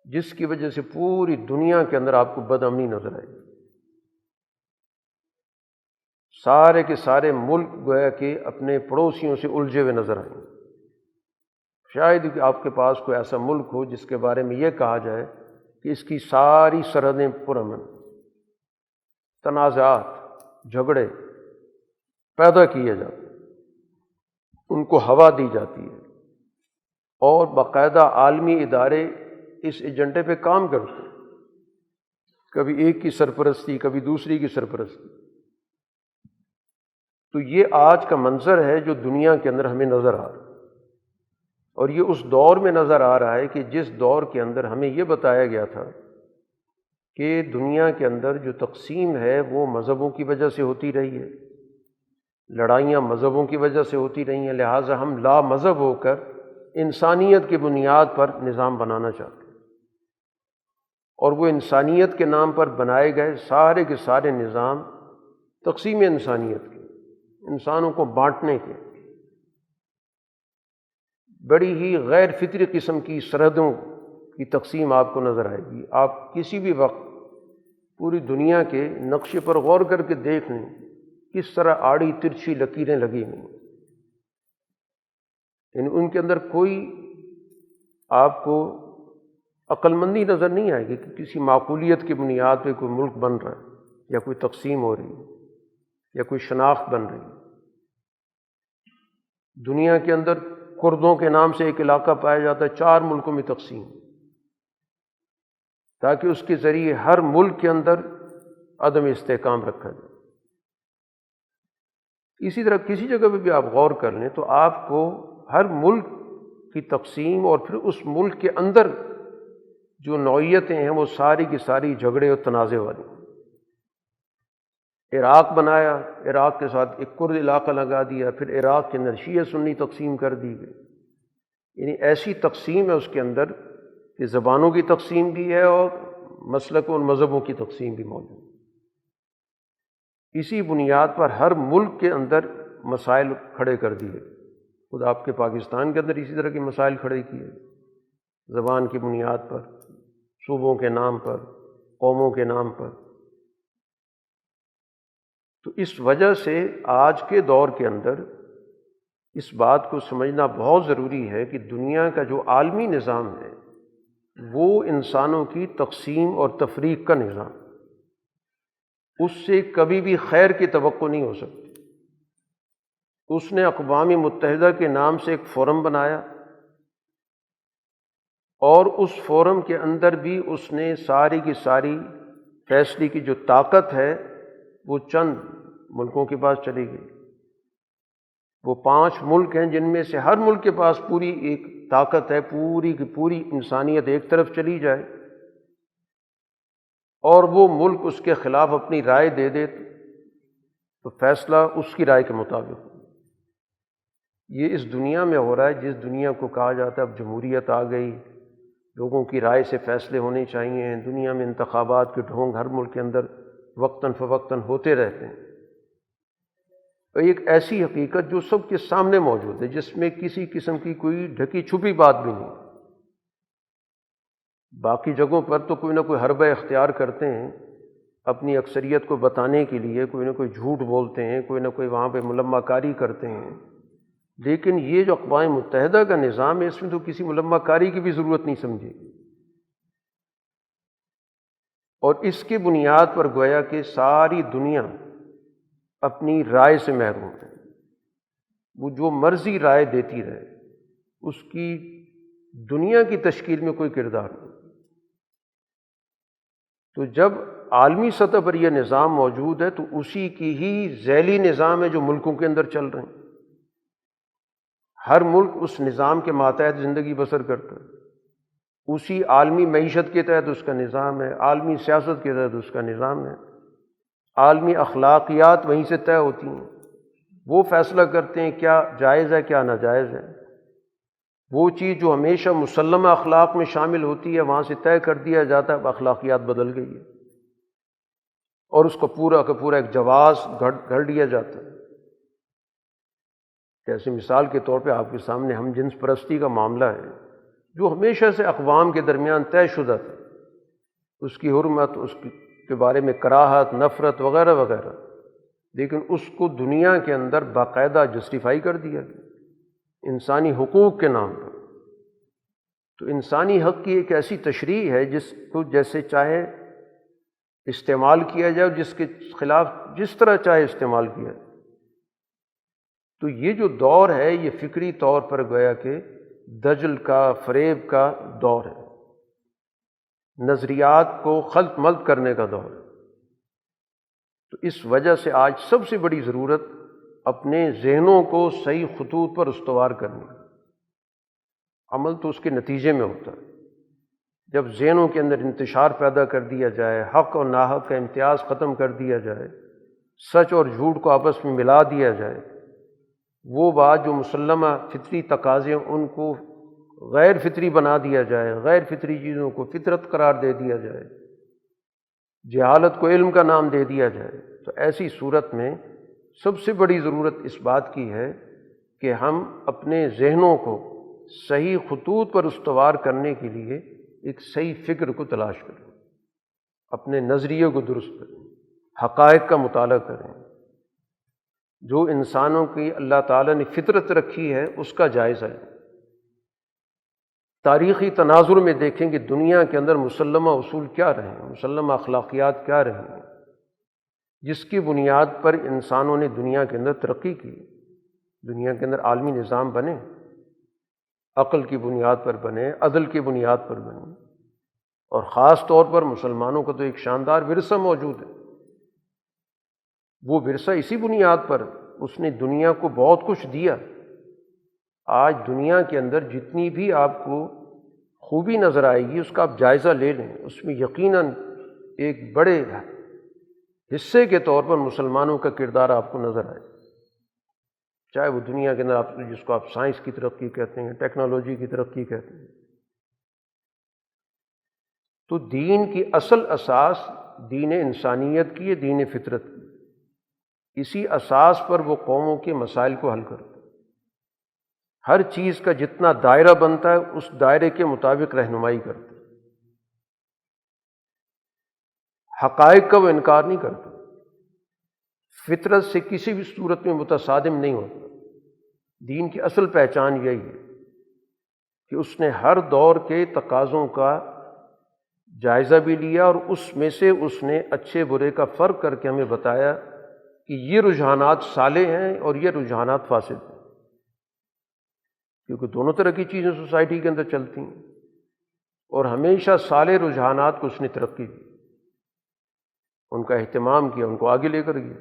جس کی وجہ سے پوری دنیا کے اندر آپ کو بد امنی نظر آئی۔ سارے کے سارے ملک گویا کہ اپنے پڑوسیوں سے الجھے ہوئے نظر آئیں گے۔ شاید کہ آپ کے پاس کوئی ایسا ملک ہو جس کے بارے میں یہ کہا جائے کہ اس کی ساری سرحدیں پرامن، تنازعات، جھگڑے پیدا کیے جاتے، ان کو ہوا دی جاتی ہے، اور باقاعدہ عالمی ادارے اس ایجنڈے پہ کام کرتے ہیں، کبھی ایک کی سرپرستی، کبھی دوسری کی سرپرستی۔ تو یہ آج کا منظر ہے جو دنیا کے اندر ہمیں نظر آ رہا ہے، اور یہ اس دور میں نظر آ رہا ہے کہ جس دور کے اندر ہمیں یہ بتایا گیا تھا کہ دنیا کے اندر جو تقسیم ہے وہ مذہبوں کی وجہ سے ہوتی رہی ہے، لڑائیاں مذہبوں کی وجہ سے ہوتی رہی ہیں، لہٰذا ہم لا مذہب ہو کر انسانیت کی بنیاد پر نظام بنانا چاہتے ہیں، اور وہ انسانیت کے نام پر بنائے گئے سارے کے سارے نظام تقسیم انسانیت کے، انسانوں کو بانٹنے کے، بڑی ہی غیر فطری قسم کی سرحدوں کی تقسیم آپ کو نظر آئے گی۔ آپ کسی بھی وقت پوری دنیا کے نقشے پر غور کر کے دیکھ لیں کس طرح آڑی ترچھی لکیریں لگی ہوئی ہیں، یعنی ان کے اندر کوئی آپ کو عقل مندی نظر نہیں آئے گی کہ کسی معقولیت کی بنیاد پہ کوئی ملک بن رہا ہے، یا کوئی تقسیم ہو رہی ہے، یا کوئی شناخت بن رہی ہے۔ دنیا کے اندر کردوں کے نام سے ایک علاقہ پایا جاتا ہے، 4 ملکوں میں تقسیم، تاکہ اس کے ذریعے ہر ملک کے اندر عدم استحکام رکھا جائے۔ اسی طرح کسی جگہ پہ بھی آپ غور کر لیں تو آپ کو ہر ملک کی تقسیم اور پھر اس ملک کے اندر جو نوعیتیں ہیں وہ ساری کی ساری جھگڑے اور تنازع والی۔ عراق بنایا، عراق کے ساتھ ایک کرد علاقہ لگا دیا، پھر عراق کے اندر شیعہ سنی تقسیم کر دی گئی، یعنی ایسی تقسیم ہے اس کے اندر کہ زبانوں کی تقسیم بھی ہے اور مسلک اور مذہبوں کی تقسیم بھی موجود ہے۔ اسی بنیاد پر ہر ملک کے اندر مسائل کھڑے کر دیے، خود آپ کے پاکستان کے اندر اسی طرح کے مسائل کھڑے کیے، زبان کی بنیاد پر، صوبوں کے نام پر، قوموں کے نام پر۔ تو اس وجہ سے آج کے دور کے اندر اس بات کو سمجھنا بہت ضروری ہے کہ دنیا کا جو عالمی نظام ہے وہ انسانوں کی تقسیم اور تفریق کا نظام، اس سے کبھی بھی خیر کی توقع نہیں ہو سکتی۔ اس نے اقوام متحدہ کے نام سے ایک فورم بنایا، اور اس فورم کے اندر بھی اس نے ساری کی ساری فیصلے کی جو طاقت ہے وہ چند ملکوں کے پاس چلی گئی۔ وہ 5 ملک ہیں جن میں سے ہر ملک کے پاس پوری ایک طاقت ہے، پوری کی پوری انسانیت ایک طرف چلی جائے اور وہ ملک اس کے خلاف اپنی رائے دے دے تو فیصلہ اس کی رائے کے مطابق۔ یہ اس دنیا میں ہو رہا ہے جس دنیا کو کہا جاتا ہے اب جمہوریت آ گئی، لوگوں کی رائے سے فیصلے ہونے چاہیے، دنیا میں انتخابات کے ڈھونگ ہر ملک کے اندر وقتاً فوقتاً ہوتے رہتے ہیں۔ اور ایک ایسی حقیقت جو سب کے سامنے موجود ہے، جس میں کسی قسم کی کوئی ڈھکی چھپی بات بھی نہیں۔ باقی جگہوں پر تو کوئی نہ کوئی حربہ اختیار کرتے ہیں اپنی اکثریت کو بتانے کے لیے، کوئی نہ کوئی جھوٹ بولتے ہیں، کوئی نہ کوئی وہاں پہ ملمہ کاری کرتے ہیں، لیکن یہ جو اقوام متحدہ کا نظام ہے اس میں تو کسی ملمہ کاری کی بھی ضرورت نہیں سمجھی، اور اس کی بنیاد پر گویا کہ ساری دنیا اپنی رائے سے محروم ہے، وہ جو مرضی رائے دیتی رہے، اس کی دنیا کی تشکیل میں کوئی کردار نہیں۔ تو جب عالمی سطح پر یہ نظام موجود ہے تو اسی کی ہی ذیلی نظام ہے جو ملکوں کے اندر چل رہے ہیں، ہر ملک اس نظام کے ماتحت زندگی بسر کرتا ہے، اسی عالمی معیشت کے تحت اس کا نظام ہے، عالمی سیاست کے تحت اس کا نظام ہے، عالمی اخلاقیات وہیں سے طے ہوتی ہیں، وہ فیصلہ کرتے ہیں کیا جائز ہے کیا ناجائز ہے، وہ چیز جو ہمیشہ مسلمہ اخلاق میں شامل ہوتی ہے وہاں سے طے کر دیا جاتا ہے اب اخلاقیات بدل گئی ہے، اور اس کو پورا کا پورا ایک جواز گھڑ دیا جاتا ہے۔ جیسے مثال کے طور پہ آپ کے سامنے ہم جنس پرستی کا معاملہ ہے جو ہمیشہ سے اقوام کے درمیان طے شدہ تھا، اس کی حرمت، اس کے بارے میں کراہت، نفرت وغیرہ وغیرہ، لیکن اس کو دنیا کے اندر باقاعدہ جسٹیفائی کر دیا گیا انسانی حقوق کے نام پر۔ تو انسانی حق کی ایک ایسی تشریح ہے جس کو جیسے چاہے استعمال کیا جائے، جس کے خلاف جس طرح چاہے استعمال کیا جائے۔ تو یہ جو دور ہے یہ فکری طور پر گویا کہ دجل کا، فریب کا دور ہے، نظریات کو خلط ملط کرنے کا دور ہے۔ تو اس وجہ سے آج سب سے بڑی ضرورت اپنے ذہنوں کو صحیح خطوط پر استوار کرنے کی۔ عمل تو اس کے نتیجے میں ہوتا ہے۔ جب ذہنوں کے اندر انتشار پیدا کر دیا جائے، حق اور ناحق کا امتیاز ختم کر دیا جائے، سچ اور جھوٹ کو آپس میں ملا دیا جائے، وہ بات جو مسلمہ فطری تقاضے ان کو غیر فطری بنا دیا جائے، غیر فطری چیزوں کو فطرت قرار دے دیا جائے، جہالت کو علم کا نام دے دیا جائے، تو ایسی صورت میں سب سے بڑی ضرورت اس بات کی ہے کہ ہم اپنے ذہنوں کو صحیح خطوط پر استوار کرنے کے لیے ایک صحیح فکر کو تلاش کریں، اپنے نظریے کو درست کریں، حقائق کا مطالعہ کریں، جو انسانوں کی اللہ تعالیٰ نے فطرت رکھی ہے اس کا جائزہ ہے۔ تاریخی تناظر میں دیکھیں کہ دنیا کے اندر مسلمہ اصول کیا رہے ہیں، مسلمہ اخلاقیات کیا رہی ہیں، جس کی بنیاد پر انسانوں نے دنیا کے اندر ترقی کی، دنیا کے اندر عالمی نظام بنے، عقل کی بنیاد پر بنے، عدل کی بنیاد پر بنے، اور خاص طور پر مسلمانوں کو تو ایک شاندار ورثہ موجود ہے۔ وہ ورثہ اسی بنیاد پر اس نے دنیا کو بہت کچھ دیا۔ آج دنیا کے اندر جتنی بھی آپ کو خوبی نظر آئے گی اس کا آپ جائزہ لے لیں، اس میں یقیناً ایک بڑے حصے کے طور پر مسلمانوں کا کردار آپ کو نظر آئے، چاہے وہ دنیا کے اندر آپ جس کو آپ سائنس کی ترقی کہتے ہیں، ٹیکنالوجی کی ترقی کہتے ہیں۔ تو دین کی اصل اساس دین انسانیت کی ہے، دین فطرت کی۔ اسی اساس پر وہ قوموں کے مسائل کو حل کرتے ہیں۔ ہر چیز کا جتنا دائرہ بنتا ہے اس دائرے کے مطابق رہنمائی کرتے ہیں، حقائق کا وہ انکار نہیں کرتا، فطرت سے کسی بھی صورت میں متصادم نہیں ہوتا۔ دین کی اصل پہچان یہی ہے کہ اس نے ہر دور کے تقاضوں کا جائزہ بھی لیا اور اس میں سے اس نے اچھے برے کا فرق کر کے ہمیں بتایا کہ یہ رجحانات صالح ہیں اور یہ رجحانات فاسد ہیں، کیونکہ دونوں طرح کی چیزیں سوسائٹی کے اندر چلتی ہیں، اور ہمیشہ صالح رجحانات کو اس نے ترقی دی، ان کا اہتمام کیا، ان کو آگے لے کر گیا،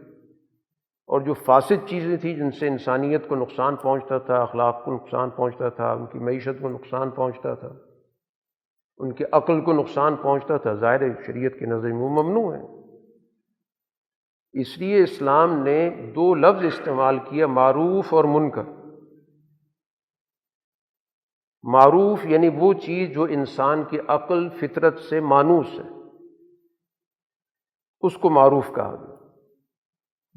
اور جو فاسد چیزیں تھیں جن سے انسانیت کو نقصان پہنچتا تھا، اخلاق کو نقصان پہنچتا تھا، ان کی معیشت کو نقصان پہنچتا تھا، ان کے عقل کو نقصان پہنچتا تھا، ظاہر شریعت کے نظر میں وہ ممنوع ہے۔ اس لیے اسلام نے دو لفظ استعمال کیا، معروف اور منکر۔ معروف یعنی وہ چیز جو انسان کی عقل فطرت سے مانوس ہے، اس کو معروف کہا گیا۔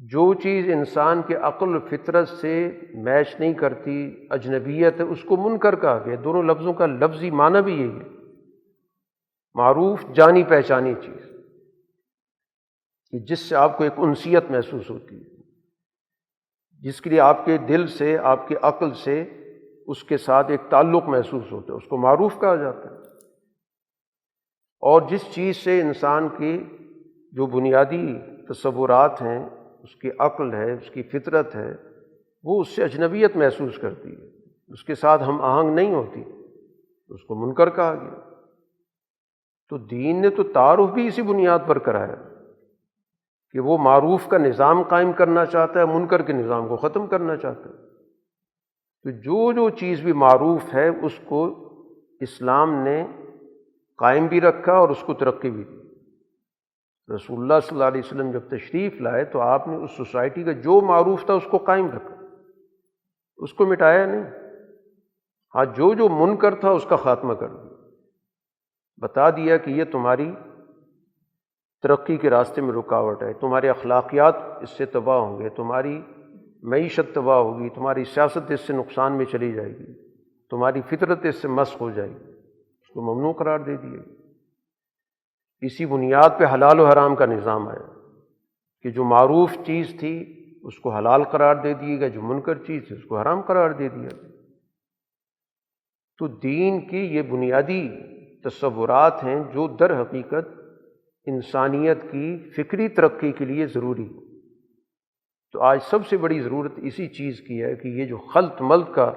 جو چیز انسان کے عقل و فطرت سے میچ نہیں کرتی، اجنبیت ہے، اس کو منکر کہا گیا۔ دونوں لفظوں کا لفظی معنی بھی یہی ہے۔ معروف جانی پہچانی چیز کہ جس سے آپ کو ایک انسیت محسوس ہوتی ہے، جس کے لیے آپ کے دل سے، آپ کے عقل سے اس کے ساتھ ایک تعلق محسوس ہوتا ہے، اس کو معروف کہا جاتا ہے۔ اور جس چیز سے انسان کی جو بنیادی تصورات ہیں، اس کی عقل ہے، اس کی فطرت ہے، وہ اس سے اجنبیت محسوس کرتی ہے، اس کے ساتھ ہم آہنگ نہیں ہوتی، اس کو منکر کہا گیا۔ تو دین نے تو تعارف بھی اسی بنیاد پر کرایا کہ وہ معروف کا نظام قائم کرنا چاہتا ہے، منکر کے نظام کو ختم کرنا چاہتا ہے۔ تو جو چیز بھی معروف ہے اس کو اسلام نے قائم بھی رکھا اور اس کو ترقی بھی دی۔ رسول اللہ صلی اللہ علیہ وسلم جب تشریف لائے تو آپ نے اس سوسائٹی کا جو معروف تھا اس کو قائم رکھا، اس کو مٹایا نہیں۔ ہاں جو منکر تھا اس کا خاتمہ کر دیا، بتا دیا کہ یہ تمہاری ترقی کے راستے میں رکاوٹ ہے، تمہارے اخلاقیات اس سے تباہ ہوں گے، تمہاری معیشت تباہ ہوگی، تمہاری سیاست اس سے نقصان میں چلی جائے گی، تمہاری فطرت اس سے مسخ ہو جائے گی، اس کو ممنوع قرار دے دیا۔ اسی بنیاد پہ حلال و حرام کا نظام آیا کہ جو معروف چیز تھی اس کو حلال قرار دے دیے گا، جو منکر چیز تھی اس کو حرام قرار دے دیا گیا۔ تو دین کی یہ بنیادی تصورات ہیں جو در حقیقت انسانیت کی فکری ترقی کے لیے ضروری ہے۔ تو آج سب سے بڑی ضرورت اسی چیز کی ہے کہ یہ جو خلط ملط کا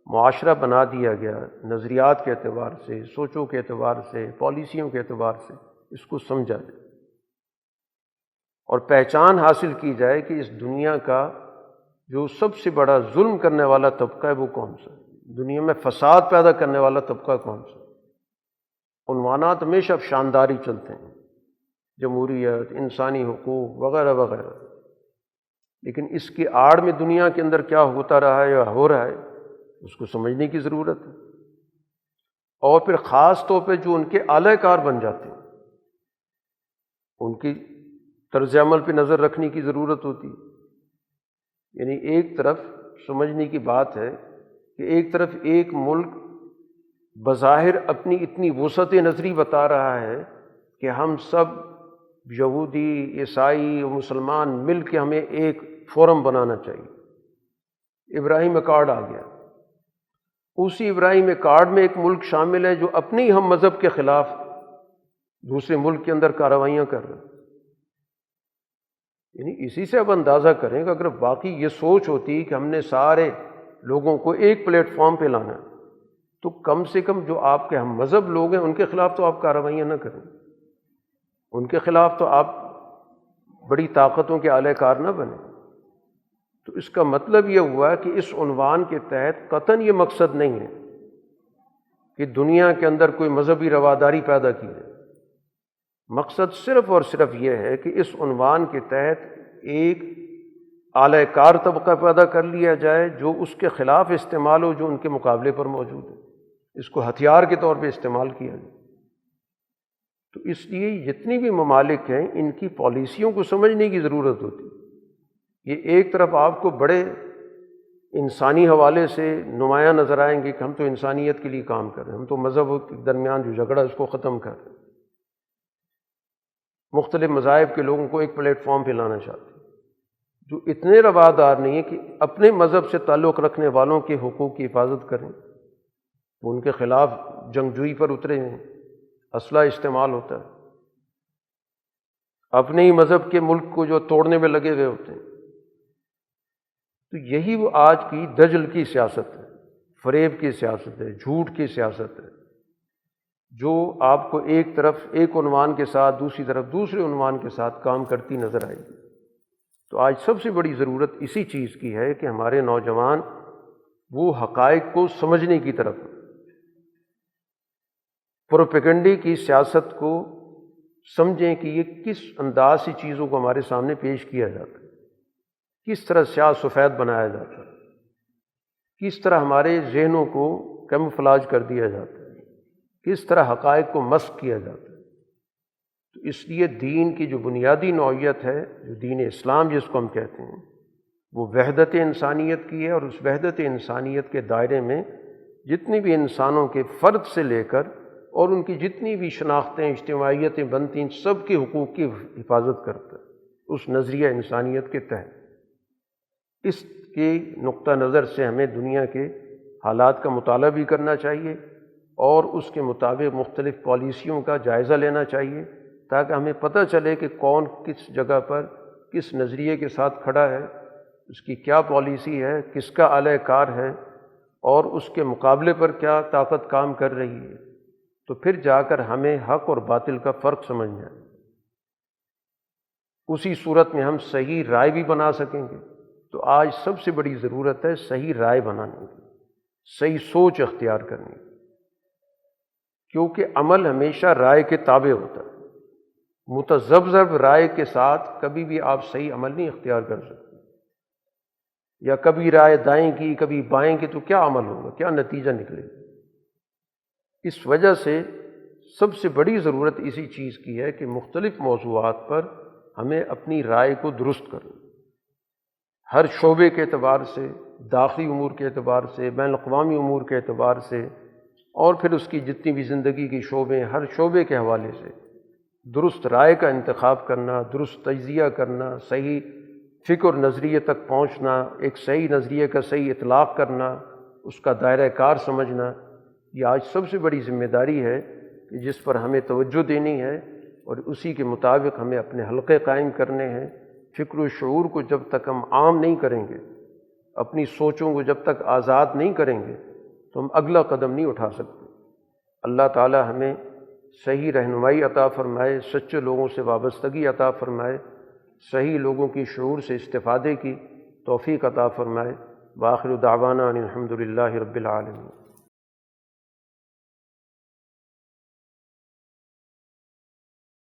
معاشرہ بنا دیا گیا نظریات کے اعتبار سے، سوچوں کے اعتبار سے، پالیسیوں کے اعتبار سے، اس کو سمجھا جائے اور پہچان حاصل کی جائے کہ اس دنیا کا جو سب سے بڑا ظلم کرنے والا طبقہ ہے وہ کون سا ہے، دنیا میں فساد پیدا کرنے والا طبقہ کون سا ہے۔ عنوانات ہمیشہ شانداری چلتے ہیں، جمہوریت، انسانی حقوق وغیرہ وغیرہ، لیکن اس کی آڑ میں دنیا کے اندر کیا ہوتا رہا ہے یا ہو رہا ہے اس کو سمجھنے کی ضرورت ہے۔ اور پھر خاص طور پہ جو ان کے اعلی کار بن جاتے ہیں ان کی طرز عمل پہ نظر رکھنے کی ضرورت ہوتی ہے۔ یعنی ایک طرف سمجھنے کی بات ہے کہ ایک طرف ایک ملک بظاہر اپنی اتنی وسعت نظری بتا رہا ہے کہ ہم سب یہودی، عیسائی اور مسلمان مل کے ہمیں ایک فورم بنانا چاہیے۔ ابراہیم اکارڈ آ گیا، اسی ابراہیم اکارڈ میں ایک ملک شامل ہے جو اپنے ہی ہم مذہب کے خلاف دوسرے ملک کے اندر کارروائیاں کر رہے ہیں۔ یعنی اسی سے اب اندازہ کریں کہ اگر باقی یہ سوچ ہوتی کہ ہم نے سارے لوگوں کو ایک پلیٹ فارم پہ لانا ہے تو کم سے کم جو آپ کے ہم مذہب لوگ ہیں ان کے خلاف تو آپ کارروائیاں نہ کریں، ان کے خلاف تو آپ بڑی طاقتوں کے اعلی کار نہ بنیں۔ تو اس کا مطلب یہ ہوا کہ اس عنوان کے تحت قطعاً یہ مقصد نہیں ہے کہ دنیا کے اندر کوئی مذہبی رواداری پیدا کی جائے۔ مقصد صرف اور صرف یہ ہے کہ اس عنوان کے تحت ایک اعلی کار طبقہ پیدا کر لیا جائے جو اس کے خلاف استعمال ہو جو ان کے مقابلے پر موجود ہے، اس کو ہتھیار کے طور پہ استعمال کیا جائے۔ تو اس لیے جتنی بھی ممالک ہیں ان کی پالیسیوں کو سمجھنے کی ضرورت ہوتی ہے۔ یہ ایک طرف آپ کو بڑے انسانی حوالے سے نمایاں نظر آئیں گے کہ ہم تو انسانیت کے لیے کام کر رہے ہیں، ہم تو مذہب کے درمیان جو جھگڑا ہے اس کو ختم کر رہے ہیں، مختلف مذاہب کے لوگوں کو ایک پلیٹ فارم پہ لانا چاہتے ہیں، جو اتنے روادار نہیں ہیں کہ اپنے مذہب سے تعلق رکھنے والوں کے حقوق کی حفاظت کریں، وہ ان کے خلاف جنگجوئی پر اترے ہیں، اسلحہ استعمال ہوتا ہے، اپنے ہی مذہب کے ملک کو جو توڑنے میں لگے ہوئے ہوتے ہیں۔ تو یہی وہ آج کی دجل کی سیاست ہے، فریب کی سیاست ہے، جھوٹ کی سیاست ہے، جو آپ کو ایک طرف ایک عنوان کے ساتھ دوسری طرف دوسرے عنوان کے ساتھ کام کرتی نظر آئے گی۔ تو آج سب سے بڑی ضرورت اسی چیز کی ہے کہ ہمارے نوجوان وہ حقائق کو سمجھنے کی طرف، پروپیگنڈے کی سیاست کو سمجھیں کہ یہ کس انداز سے چیزوں کو ہمارے سامنے پیش کیا جاتا ہے، کس طرح سیاہ سفید بنایا جاتا ہے، کس طرح ہمارے ذہنوں کو کیموفلاج کر دیا جاتا ہے، کس طرح حقائق کو مسخ کیا جاتا ہے۔ تو اس لیے دین کی جو بنیادی نوعیت ہے، جو دین اسلام جس کو ہم کہتے ہیں، وہ وحدت انسانیت کی ہے، اور اس وحدت انسانیت کے دائرے میں جتنی بھی انسانوں کے فرد سے لے کر اور ان کی جتنی بھی شناختیں اجتماعیتیں بنتی ہیں سب کے حقوق کی حفاظت کرتا ہے اس نظریہ انسانیت کے تحت۔ اس کے نقطہ نظر سے ہمیں دنیا کے حالات کا مطالعہ بھی کرنا چاہیے اور اس کے مطابق مختلف پالیسیوں کا جائزہ لینا چاہیے تاکہ ہمیں پتہ چلے کہ کون کس جگہ پر کس نظریے کے ساتھ کھڑا ہے، اس کی کیا پالیسی ہے، کس کا اعلی کار ہے اور اس کے مقابلے پر کیا طاقت کام کر رہی ہے۔ تو پھر جا کر ہمیں حق اور باطل کا فرق سمجھنا ہے، اسی صورت میں ہم صحیح رائے بھی بنا سکیں گے۔ تو آج سب سے بڑی ضرورت ہے صحیح رائے بنانے کی، صحیح سوچ اختیار کرنے کی، کیونکہ عمل ہمیشہ رائے کے تابع ہوتا ہے۔ متذبذب رائے کے ساتھ کبھی بھی آپ صحیح عمل نہیں اختیار کر سکتے، یا کبھی رائے دائیں کی کبھی بائیں کی تو کیا عمل ہوگا، کیا نتیجہ نکلے گا۔ اس وجہ سے سب سے بڑی ضرورت اسی چیز کی ہے کہ مختلف موضوعات پر ہمیں اپنی رائے کو درست کرنا، ہر شعبے کے اعتبار سے، داخلی امور کے اعتبار سے، بین الاقوامی امور کے اعتبار سے، اور پھر اس کی جتنی بھی زندگی کی شعبے ہیں ہر شعبے کے حوالے سے درست رائے کا انتخاب کرنا، درست تجزیہ کرنا، صحیح فکر نظریے تک پہنچنا، ایک صحیح نظریے کا صحیح اطلاق کرنا، اس کا دائرہ کار سمجھنا، یہ آج سب سے بڑی ذمہ داری ہے کہ جس پر ہمیں توجہ دینی ہے، اور اسی کے مطابق ہمیں اپنے حلقے قائم کرنے ہیں۔ فکر و شعور کو جب تک ہم عام نہیں کریں گے، اپنی سوچوں کو جب تک آزاد نہیں کریں گے، تو ہم اگلا قدم نہیں اٹھا سکتے۔ اللہ تعالی ہمیں صحیح رہنمائی عطا فرمائے، سچے لوگوں سے وابستگی عطا فرمائے، صحیح لوگوں کی شعور سے استفادے کی توفیق عطا فرمائے۔ وآخر دعوانا ان الحمد للہ رب العالمین۔